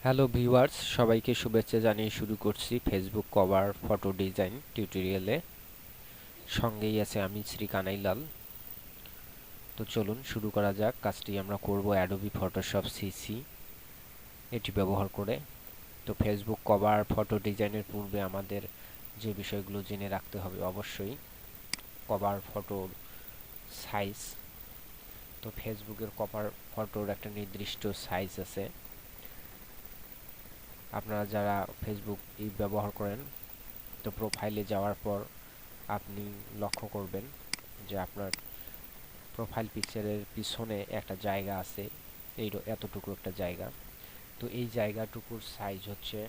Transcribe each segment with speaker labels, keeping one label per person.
Speaker 1: Hello viewers, সবাইকে শুভেচ্ছা জানিয়ে শুরু করছি ফেসবুক কভার ফটো ডিজাইন টিউটোরিয়ালে। সঙ্গেই আছে আমি শ্রী কানাইলাল। তো চলুন শুরু করা যাক। কাজটি আমরা করব অ্যাডোবি ফটোশপ সিসি এটি ব্যবহার করে। তো ফেসবুক কভার ফটো ডিজাইনের পূর্বে আমাদের যে বিষয়গুলো জেনে রাখতে হবে অবশ্যই কভার ফটোর সাইজ। তো ফেসবুকের কভার ফটোর একটা নির্দিষ্ট সাইজ আছে। আপনারা যারা ফেসবুক ব্যবহার করেন, তো প্রোফাইলে যাওয়ার পর আপনি লক্ষ্য করবেন যে আপনার প্রোফাইল পিকচারের পিছনে একটা জায়গা আছে, এতটুকু একটা জায়গা। তো এই জায়গাটুকুর সাইজ হচ্ছে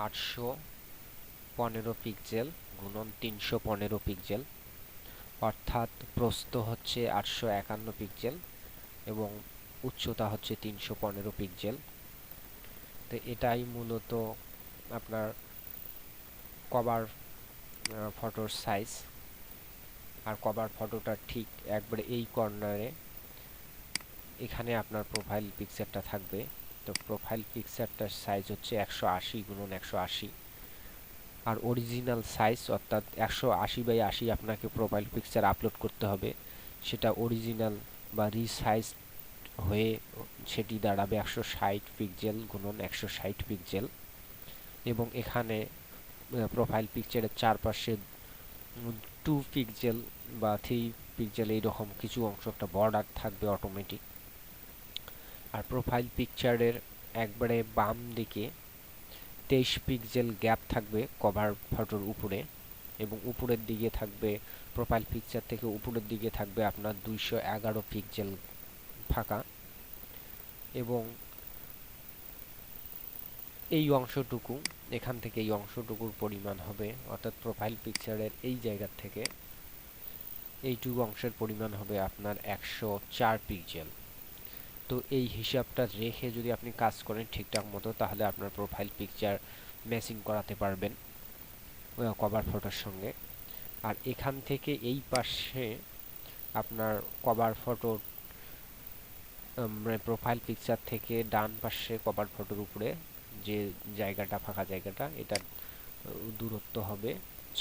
Speaker 1: 815 পিক্সেল গুণন 315 পিক্সেল, অর্থাৎ প্রস্থ হচ্ছে 851 পিক্সেল এবং উচ্চতা হচ্ছে 315 পিক্সেল। তো এটাই মূলত আপনার কভার ফটোর সাইজ। আর কভার ফটোটা ঠিক একবারে এই কর্নারে এখানে আপনার প্রোফাইল পিকচারটা থাকবে। তো প্রোফাইল পিকচারটার সাইজ হচ্ছে 180 গুণন 180। আর অরিজিনাল সাইজ অর্থাৎ 180/80 আপনাকে প্রোফাইল পিকচার আপলোড করতে হবে। সেটা অরিজিনাল বা রিসাইজ হয়ে সেটি দাঁড়াবে 160 পিক্সেল গুণন 160 পিক্সেল। এবং এখানে প্রোফাইল পিকচারের চারপাশে 2 পিক্সেল বা 3 পিক্সেল এইরকম কিছু অংশ একটা বর্ডার থাকবে অটোমেটিক। আর প্রোফাইল পিকচারের একবারে বাম দিকে 23 পিক্সেল গ্যাপ থাকবে কভার ফটোর উপরে, এবং উপরের দিকে থাকবে প্রোফাইল পিকচার থেকে উপরের দিকে থাকবে আপনার 211 পিক্সেল ফাঁকা। এবং এই অংশটুকু এখান থেকে এই অংশটুকুর পরিমাণ হবে, অর্থাৎ প্রোফাইল পিকচারের এই জায়গা থেকে এইটুকু অংশের পরিমাণ হবে আপনার 104 পিক্সেল। তো এই হিসাবটা রেখে যদি আপনি কাজ করেন ঠিকঠাক মতো, তাহলে আপনার প্রোফাইল পিকচার ম্যাচিং করাতে পারবেন কভার ফটোর সঙ্গে। আর এখান থেকে এই পাশে আপনার কভার ফটোর প্রোফাইল পিকচার থেকে ডান পাশে কভার ফটোর উপরে যে জায়গাটা ফাঁকা জায়গাটা, এটার দূরত্ব হবে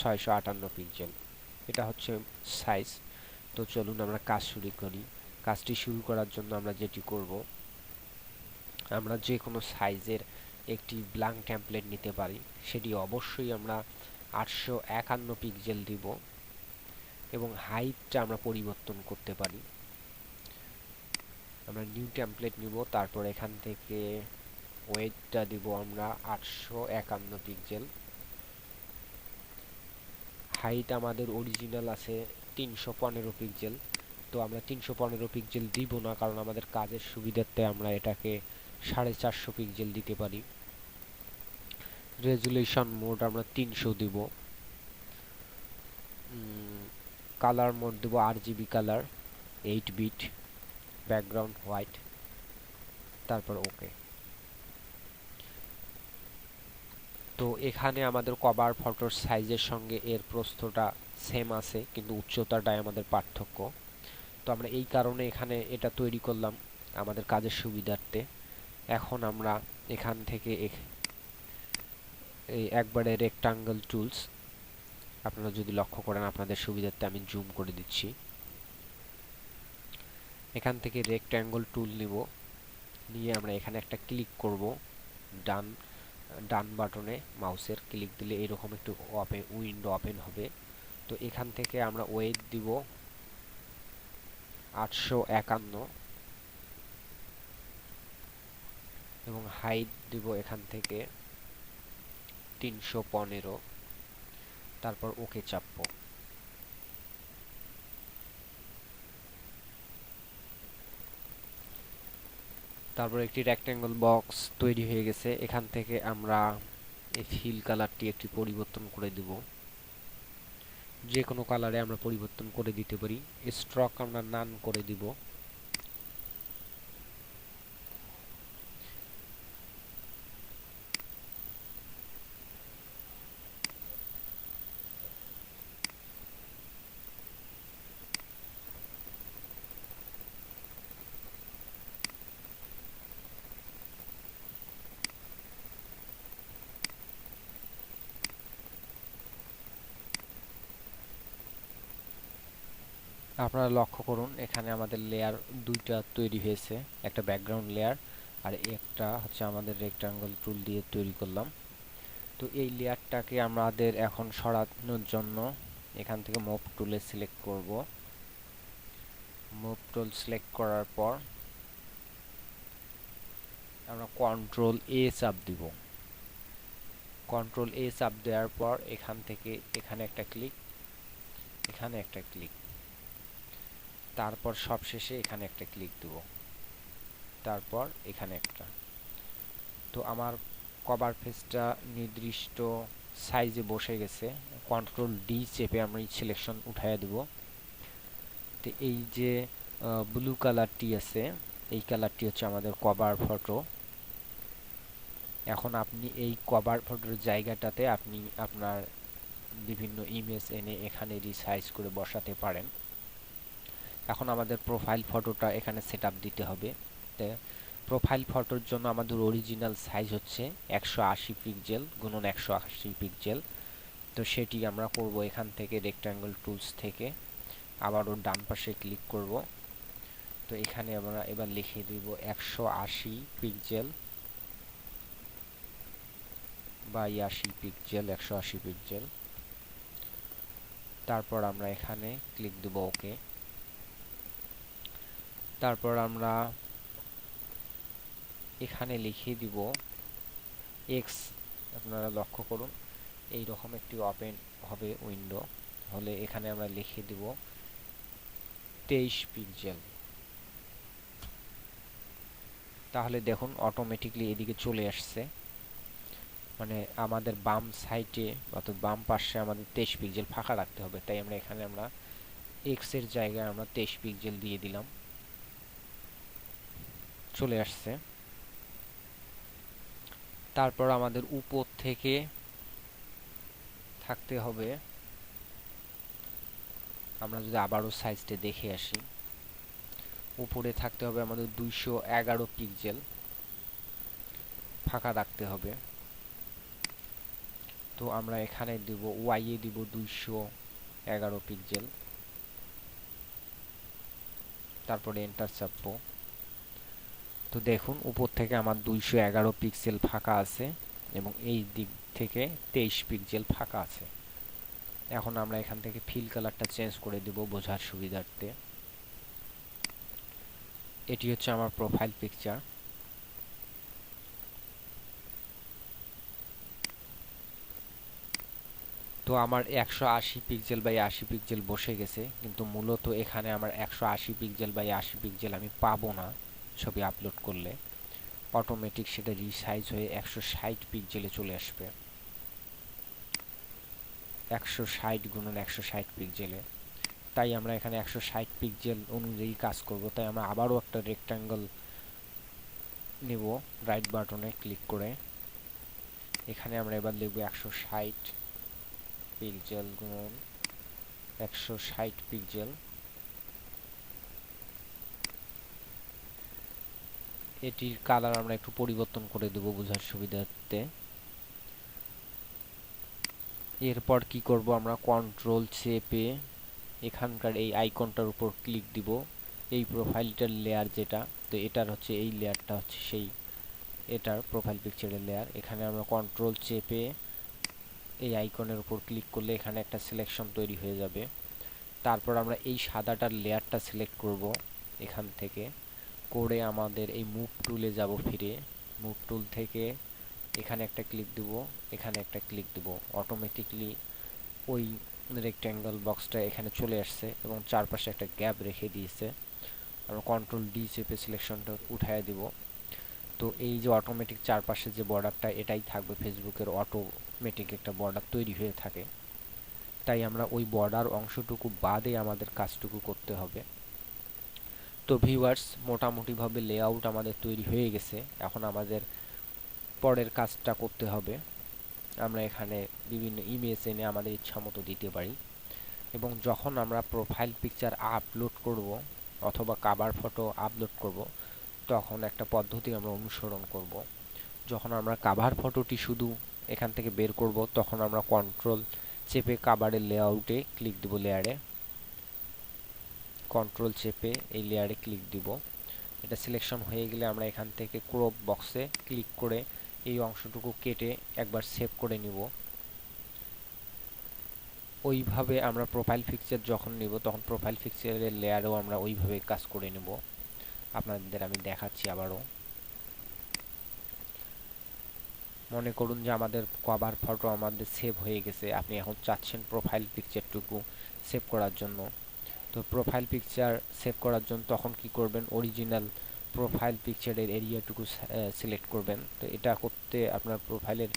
Speaker 1: 658 পিক্সেল। এটা হচ্ছে সাইজ। তো চলুন আমরা কাজ শুরু করি। কাজটি শুরু করার জন্য আমরা যেটি করব, আমরা যে কোনো সাইজের একটি ব্ল্যাঙ্ক টেমপ্লেট নিতে পারি। সেটি অবশ্যই আমরা 851 পিক্সেল দিব এবং হাইটটা আমরা পরিবর্তন করতে পারি। আমরা নিউ টেমপ্লেট নিব, তারপর এখান থেকে ওয়েটটা দিব আমরা 851 পিক্সেল। হাইট আমাদের অরিজিনাল আছে 315 পিক্সেল। তো আমরা 315 পিক্সেল দিব না, কারণ আমাদের কাজের সুবিধার্থে আমরা এটাকে 450 পিক্সেল দিতে পারি। রেজুলেশন মোড আমরা 300 দিব। কালার মোড দেব RGB colour 8 bit, background white, তারপর ওকে। তো এখানে আমাদের কভার ফটোর সাইজের সঙ্গে এর প্রস্থটা সেম আছে, কিন্তু উচ্চতাটাই আমাদের পার্থক্য। তো আমরা এই কারণে এখানে এটা তৈরি করলাম আমাদের কাজের সুবিধার্থে। এখন আমরা এখান থেকে এই একবারে রেক্টাঙ্গল টুলস, আপনারা যদি লক্ষ্য করেন আপনাদের সুবিধার্থে আমি জুম করে দিচ্ছি। এখান থেকে রেক্টাঙ্গল টুল নিব, নিয়ে আমরা এখানে একটা ক্লিক করব। ডান বাটনে মাউসের ক্লিক দিলে এরকম একটু উইন্ডো ওপেন হবে। তো এখান থেকে আমরা ওয়েট দিব 851 এবং হাইট দিব এখান থেকে 315, তারপর ওকে চাপবো। তারপর একটি রেক্ট্যাঙ্গল বক্স তৈরি হয়ে গেছে। এখান থেকে আমরা এই ফিল কালারটি একটি পরিবর্তন করে দিব, যে কোনো কালারে আমরা পরিবর্তন করে দিতে পারি। স্ট্রোক আমরা নান করে দিব। আপনারা লক্ষ্য করুন এখানে আমাদের লেয়ার দুইটা তৈরি হয়েছে, একটা ব্যাকগ্রাউন্ড লেয়ার আর একটা হচ্ছে আমাদের রেক্টাঙ্গল টুল দিয়ে তৈরি করলাম। তো এই লেয়ারটাকে আমাদের এখন সরানোর জন্য এখান থেকে মুভ টুলে সিলেক্ট করব। মুভ টুল সিলেক্ট করার পর আমরা কন্ট্রোল এ চাপ দিব। কন্ট্রোল এ চাপ দেওয়ার পর এখান থেকে এখানে একটা ক্লিক, এখানে একটা ক্লিক, তারপর সবশেষে এখানে একটা ক্লিক দেব, তারপর এখানে একটা। তো আমার কভার পেজটা নির্দিষ্ট সাইজে বসে গেছে। কন্ট্রোল ডি চেপে আমরা এই সিলেকশন উঠাইয়া দেব। তো এই যে ব্লু কালারটি আছে, এই কালারটি হচ্ছে আমাদের কভার ফটো। এখন আপনি এই কভার ফটোর জায়গাটাতে আপনি আপনার বিভিন্ন ইমেজ এনে এখানে রিসাইজ করে বসাতে পারেন। এখন আমাদের প্রোফাইল ফটোটা এখানে সেটআপ দিতে হবে। প্রোফাইল ফটোর জন্য আমাদের অরিজিনাল সাইজ হচ্ছে 180 পিক্সেল গুণন 180 পিক্সেল। তো সেটি আমরা করব এখান থেকে রেক্টাঙ্গল টুলস থেকে, আবারও ডান পাশে ক্লিক করব। তো এখানে আমরা এবার লিখে দিব 180 পিক্সেল বা 80 পিক্সেল, 180 পিক্সেল। তারপর আমরা এখানে ক্লিক দেব ওকে। তারপর আমরা এখানে লিখে দিব এক্স। আপনারা লক্ষ্য করুন এই রকম একটি ওপেন হবে উইন্ডো, হলে এখানে আমরা লিখে দিব 23 পিক্সেল। তাহলে দেখুন অটোমেটিকলি এদিকে চলে আসছে, মানে আমাদের বাম সাইডে অর্থাৎ বাম পাশে আমাদের 23 পিক্সেল ফাঁকা রাখতে হবে। তাই আমরা এখানে আমরা এক্স এর জায়গায় আমরা 23 পিক্সেল দিয়ে দিলাম, চলে আসছে। তারপর আমাদের উপর থেকে থাকতে হবে, আমরা যদি আবারও সাইজটা দেখে আসি, উপরে থাকতে হবে আমাদের 211 পিক্সেল ফাঁকা রাখতে হবে। তো আমরা এখানে দিব ওয়াই এ দিব 211 পিক্সেল, তারপরে এন্টার চাপবো। তো দেখুন উপর থেকে আমার 211 পিক্সেল ফাঁকা আছে এবং এই দিক থেকে 23 পিক্সেল ফাঁকা আছে। এখন আমরা এখান থেকে ফিল কালারটা চেঞ্জ করে দিব বোঝার সুবিধার্থে। এটি হচ্ছে আমার প্রোফাইল পিকচার। তো আমার 180 পিক্সেল বাই 80 পিক্সেল বসে গেছে, কিন্তু মূলত এখানে আমার 180 পিক্সেল বাই 80 পিক্সেল আমি পাবো না। ছবি আপলোড করলে অটোমেটিক সেটা রিসাইজ হয়ে 160 পিক্সেলে চলে আসবে, 160 গুণন 160 পিক্সেলে। তাই আমরা এখানে 160 পিক্সেল অনুযায়ী কাজ করব। তাই আমরা আবারও একটা রেক্টাঙ্গল নেব, রাইট বাটনে ক্লিক করে এখানে আমরা এবার লিখব 160 পিক্সেল গুণন 160 পিক্সেল। এটির কালার আমরা একটু পরিবর্তন করে দেব বোঝার সুবিধার্থে। এরপর কি করব, আমরা কন্ট্রোল চেপে এখানকার এই আইকনটার উপর ক্লিক দিব। এই প্রোফাইলটার লেয়ার যেটা, তো এটার হচ্ছে এই লেয়ারটা হচ্ছে সেই এটার প্রোফাইল পিকচারের লেয়ার। এখানে আমরা কন্ট্রোল চেপে এই আইকনের উপর ক্লিক করলে এখানে একটা সিলেকশন তৈরি হয়ে যাবে। তারপর আমরা এই সাদাটার লেয়ারটা সিলেক্ট করব এখান থেকে, করে আমাদের এই মুভ টুলে যাব, ফিরে মুভ টুল থেকে এখানে একটা ক্লিক দেব, এখানে একটা ক্লিক দেব। অটোমেটিকলি ওই রেক্ট্যাঙ্গল বক্সটা এখানে চলে আসছে এবং চারপাশে একটা গ্যাপ রেখে দিয়েছে। আমরা কন্ট্রোল ডি চেপে সিলেকশনটা উঠায় দিব। তো এই যে অটোমেটিক চারপাশে যে বর্ডারটা, এটাই থাকবে ফেসবুকের অটোমেটিক একটা বর্ডার তৈরি হয়ে থাকে। তাই আমরা ওই বর্ডার অংশটুকু বাদে আমাদের কাজটুকু করতে হবে। তো ভিউয়ার্স, মোটামুটিভাবে লেআউট আমাদের তৈরি হয়ে গেছে। এখন আমাদের পরের কাজটা করতে হবে। আমরা এখানে বিভিন্ন ইমেজ এনে আমাদের ইচ্ছা মতো দিতে পারি, এবং যখন আমরা প্রোফাইল পিকচার আপলোড করব অথবা কভার ফটো আপলোড করব, তখন একটা পদ্ধতি আমরা অনুসরণ করব। যখন আমরা কভার ফটোটি শুধু এখান থেকে বের করব, তখন আমরা কন্ট্রোল চেপে কভারের লেআউটে ক্লিক দেব, লেয়ারে। কন্ট্রোল চেপে এই লেয়ারে ক্লিক দিব। এটা সিলেকশন হয়ে গেলে আমরা এখান থেকে ক্রপ বক্সে ক্লিক করে এই অংশটুকু কেটে একবার সেভ করে নিব। ওইভাবে আমরা প্রোফাইল পিকচার যখন নিব তখন প্রোফাইল পিকচারের লেয়ারেও আমরা ওইভাবে কাজ করে নেব। আপনাদের আমি দেখাচ্ছি আবারও। মনে করুন যে আমাদের কভার ফটো আমাদের সেভ হয়ে গেছে, আপনি এখন চাচ্ছেন প্রোফাইল পিকচারটুকু সেভ করার জন্য। তো প্রোফাইল পিকচার সেভ করার জন্য তখন কি করবেন, অরিজিনাল প্রোফাইল পিকচারের এরিয়াটুকু সিলেক্ট করবেন। তো এটা করতে আপনার প্রোফাইলের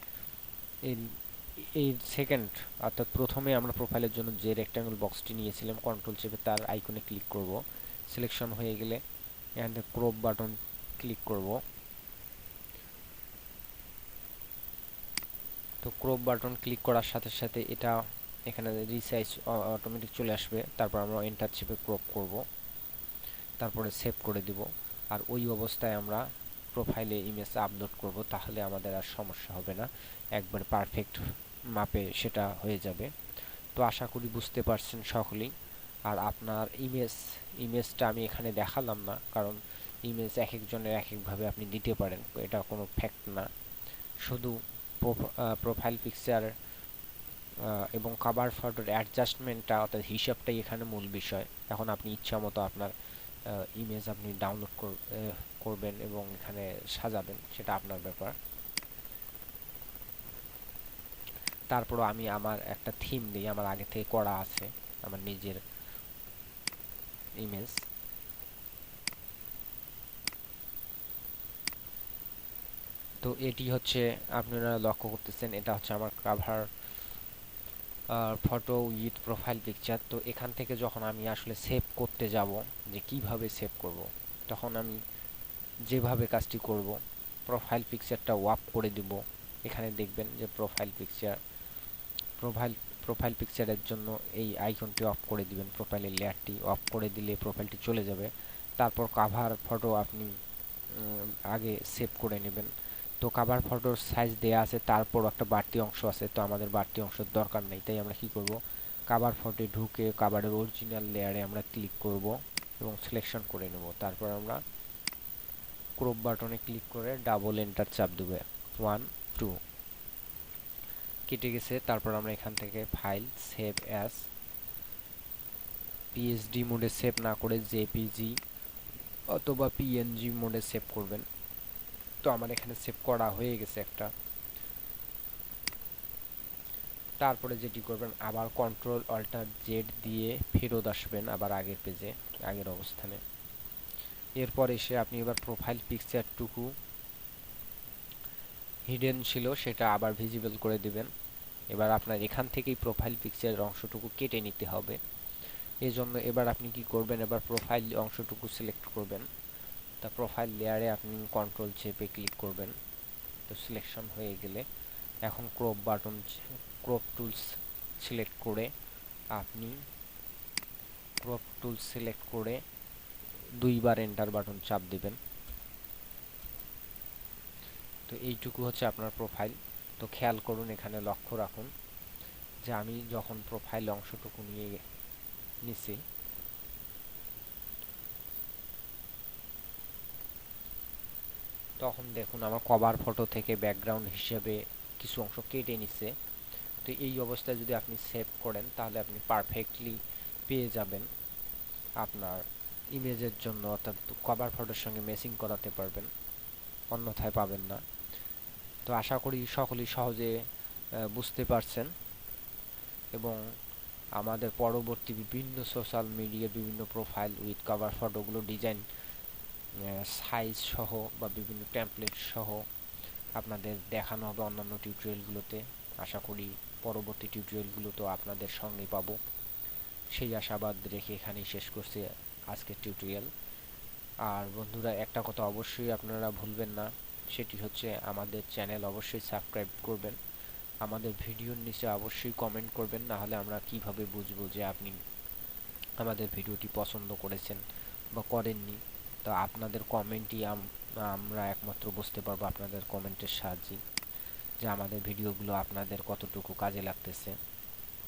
Speaker 1: এই সেকেন্ড অর্থাৎ প্রথমে আমরা প্রোফাইলের জন্য যে রেক্ট্যাঙ্গেল বক্সটি নিয়েছিলাম কন্ট্রোল চেপে তার আইকনে ক্লিক করব। সিলেকশন হয়ে গেলে এখান থেকে ক্রপ বাটন ক্লিক করব। তো ক্রপ বাটন ক্লিক করার সাথে সাথে এটা এখানে রিসাইজ অটোমেটিক চলে আসবে। তারপর আমরা এন্টার চেপে ক্রপ করব, তারপরে সেভ করে দিব। আর ওই অবস্থায় আমরা প্রোফাইলে ইমেজ আপলোড করব, তাহলে আমাদের আর সমস্যা হবে না, একবার পারফেক্ট মাপে সেটা হয়ে যাবে। তো আশা করি বুঝতে পারছেন সকলেই। আর আপনার ইমেজটা আমি এখানে দেখালাম না, কারণ ইমেজ এক একজনের এক একভাবে আপনি দিতে পারেন, এটা কোনো ফ্যাক্ট না। শুধু প্রোফাইল পিকচার এবং কভার ফটোর অ্যাডজাস্টমেন্টটা অর্থাৎ হিসাবটাই এখানে মূল বিষয়। এখন আপনি ইচ্ছা মতো আপনার ইমেজ আপনি ডাউনলোড করবেন এবং এখানে সাজাবেন, সেটা আপনার ব্যাপার। তারপরও আমি আমার একটা থিম দিই, আমার আগে থেকে করা আছে আমার নিজের ইমেজ। তো এটি হচ্ছে আপনারা লক্ষ্য করতেছেন, এটা হচ্ছে আমার cover photo with profile picture. তো এখান থেকে যখন আমি আসলে সেভ করতে যাব, যে কিভাবে সেভ করব, তখন আমি যেভাবে কাজটি করব, প্রোফাইল পিকচারটা ওয়াপ করে দিব। এখানে দেখবেন যে প্রোফাইল পিকচারের জন্য এই আইকনটি অফ করে দিবেন, প্রোফাইলের লেয়ারটি অফ করে দিলে প্রোফাইলটি চলে যাবে। তারপর কভার ফটো আপনি আগে সেভ করে নেবেন। তো কভার ফটোর সাইজ দেয়া আছে, তারপর একটা বাড়তি অংশ আছে, তো আমাদের বাড়তি অংশের দরকার নেই। তাই আমরা কি করব, কভার ফটোে ঢুকে কভারের অরিজিনাল লেয়ারে আমরা ক্লিক করব এবং সিলেকশন করে নেব। তারপর আমরা ক্রপ বাটনে ক্লিক করে ডাবল এন্টার চাপ দেব। 1 2 কেটে গেছে। তারপর আমরা এখান থেকে ফাইল সেভ অ্যাজ পিএসডি মোডে সেভ না করে জেপিজি অথবা পিএনজি মোডে সেভ করবেন। তো আমার এখানে সেভ করা হয়ে গেছে একটা। তারপরে যেটি করবেন, আবার কন্ট্রোল অল্টার জেড দিয়ে ফেরত আসবেন আবার আগের পেজে, আগের অবস্থানে। এরপর এসে আপনি এবার প্রোফাইল পিকচারটুকু হিডেন ছিল সেটা আবার ভিজিবল করে দিবেন। এবার আপনার এখান থেকেই প্রোফাইল পিকচারের অংশটুকু কেটে নিতে হবে। এজন্য এবার আপনি কি করবেন, এবার প্রোফাইল অংশটুকু সিলেক্ট করবেন। তা প্রোফাইল লেয়ারে আপনি কন্ট্রোল চেপে ক্লিক করবেন। তো সিলেকশন হয়ে গেলে এখন ক্রপ টুলস সিলেক্ট করে আপনি দুইবার এন্টার বাটন চাপ দিবেন। তো এইটুকু হচ্ছে আপনার প্রোফাইল। তো খেয়াল করুন, এখানে লক্ষ্য রাখুন যে আমি যখন প্রোফাইল অংশটুকু নিয়ে নিছি, তখন দেখুন আমার কভার ফটো থেকে ব্যাকগ্রাউন্ড হিসেবে কিছু অংশ কেটে নিছে। তো এই অবস্থায় যদি আপনি সেভ করেন তাহলে আপনি পারফেক্টলি পেয়ে যাবেন আপনার ইমেজের জন্য, অর্থাৎ কভার ফটোর সঙ্গে ম্যাচিং করাতে পারবেন, অন্যথায় পাবেন না। তো আশা করি সকলেই সহজে বুঝতে পারছেন এবং আমাদের পরবর্তী বিভিন্ন সোশ্যাল মিডিয়ার বিভিন্ন প্রোফাইল উইথ কভার ফটোগুলো ডিজাইন সাইজ সহ বা বিভিন্ন টেমপ্লেট সহ আপনাদের দেখানো হবে অন্যান্য টিউটোরিয়ালগুলোতে। আশা করি পরবর্তী টিউটোরিয়ালগুলোতেও আপনাদের সঙ্গে পাবো, সেই আশাবাদ রেখে এখানেই শেষ করছি আজকের টিউটোরিয়াল। আর বন্ধুরা, একটা কথা অবশ্যই আপনারা ভুলবেন না, সেটি হচ্ছে আমাদের চ্যানেল অবশ্যই সাবস্ক্রাইব করবেন, আমাদের ভিডিওর নিচে অবশ্যই কমেন্ট করবেন, না হলে আমরা কিভাবে বুঝবো যে আপনি আমাদের ভিডিওটি পছন্দ করেছেন বা করেননি। তো আপনাদের কমেন্টই আমরা একমাত্র বুঝতে পারবো, আপনাদের কমেন্টের সাহায্যেই, যে আমাদের ভিডিওগুলো আপনাদের কতটুকু কাজে লাগতেছে।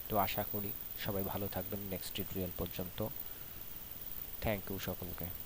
Speaker 1: তো আশা করি সবাই ভালো থাকবেন নেক্সট টিউটোরিয়াল পর্যন্ত। থ্যাংক ইউ সকলকে।